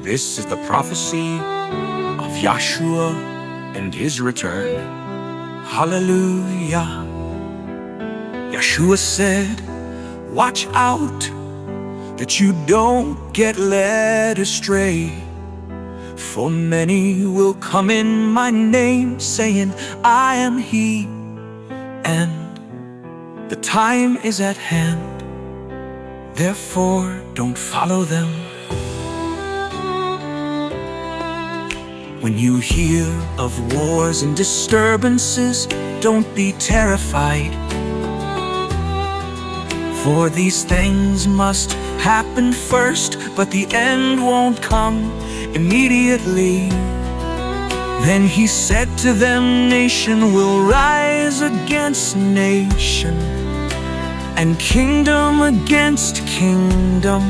This is the prophecy of Yahshua and his return. Hallelujah. Yahshua said, watch out that you don't get led astray. For many will come in my name, saying, I am he, and the time is at hand. Therefore, don't follow them. When you hear of wars and disturbances, don't be terrified. For these things must happen first, but the end won't come immediately. Then he said to them, nation will rise against nation, and kingdom against kingdom.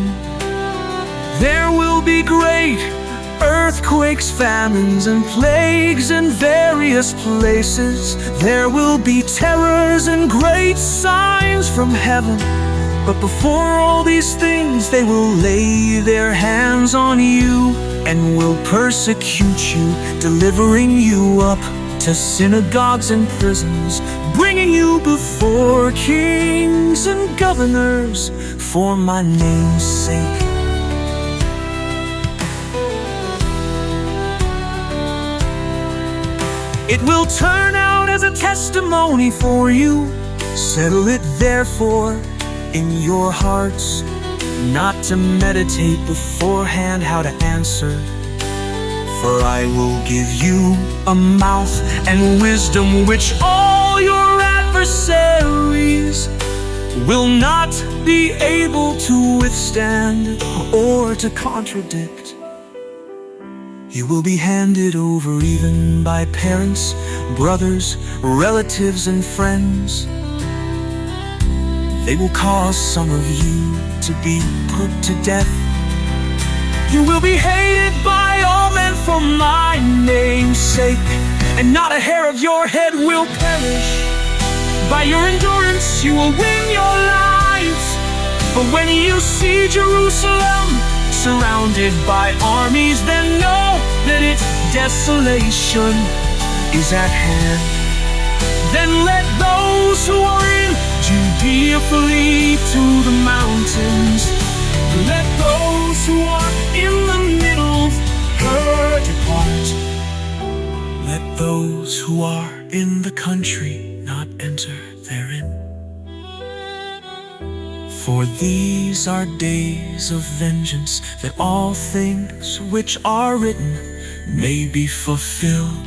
There will be great earthquakes, famines, and plagues in various places. There will be terrors and great signs from heaven. But before all these things, they will lay their hands on you and will persecute you, delivering you up to synagogues and prisons, bringing you before kings and governors for my name's sake. It will turn out as a testimony for you. Settle it therefore in your hearts, not to meditate beforehand how to answer. For I will give you a mouth and wisdom which all your adversaries will not be able to withstand or to contradict. You will be handed over even by parents, brothers, relatives, and friends. They will cause some of you to be put to death. You will be hated by all men for my name's sake, and not a hair of your head will perish. By your endurance you will win your lives. But when you see Jerusalem surrounded by armies, then know that its desolation is at hand. Then let those who are in Judea flee to the mountains. Let those who are in the middle of her depart. Let those who are in the country not enter therein. For these are days of vengeance, that all things which are written may be fulfilled.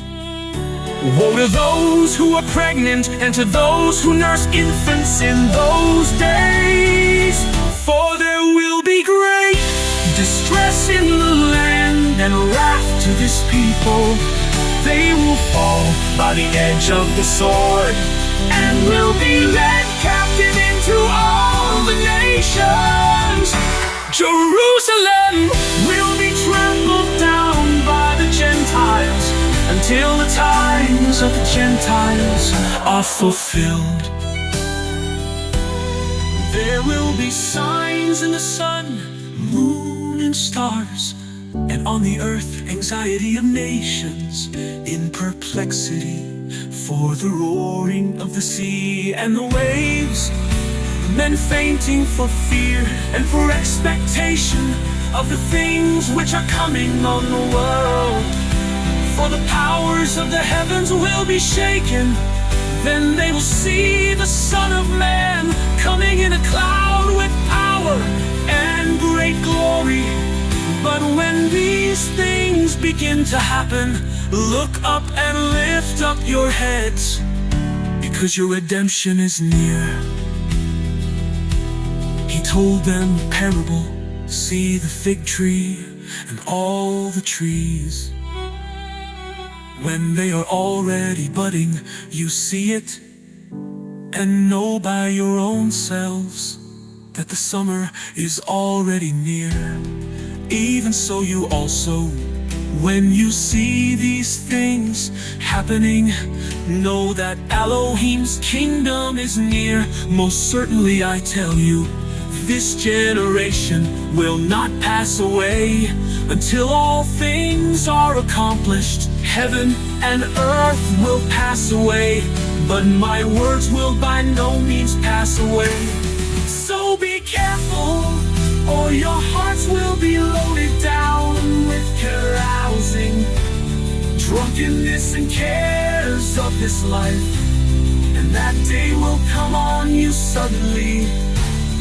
Woe to those who are pregnant and to those who nurse infants in those days. For there will be great distress in the land and wrath to this people. They will fall by the edge of the sword and will be led captive into all the nations. Jerusalem will be trampled down by the Gentiles until the times of the Gentiles are fulfilled. There will be signs in the sun, moon, and stars, and on the earth anxiety of nations in perplexity, for the roaring of the sea and the waves, men fainting for fear and for expectation of the things which are coming on the world. For the powers of the heavens will be shaken. Then they will see the Son of Man coming in a cloud with power and great glory. But when these things begin to happen, look up and lift up your heads, because your redemption is near. He told them a parable, see the fig tree and all the trees. When they are already budding, you see it, and know by your own selves that the summer is already near. Even so you also, when you see these things happening, know that Elohim's kingdom is near. Most certainly I tell you, This generation will not pass away until all things are accomplished. Heaven and earth will pass away, but my words will by no means pass away. So be careful, or your hearts will be loaded down with carousing, drunkenness and cares of this life. And that day will come on you suddenly,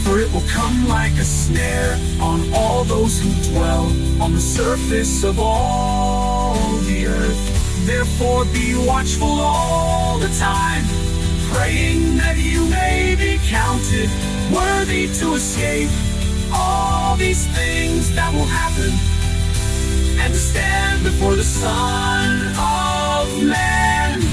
for it will come like a snare on all those who dwell on the surface of all the earth. Therefore be watchful all the time, praying that you may be counted worthy to escape all these things that will happen, and to stand before the Son of Man.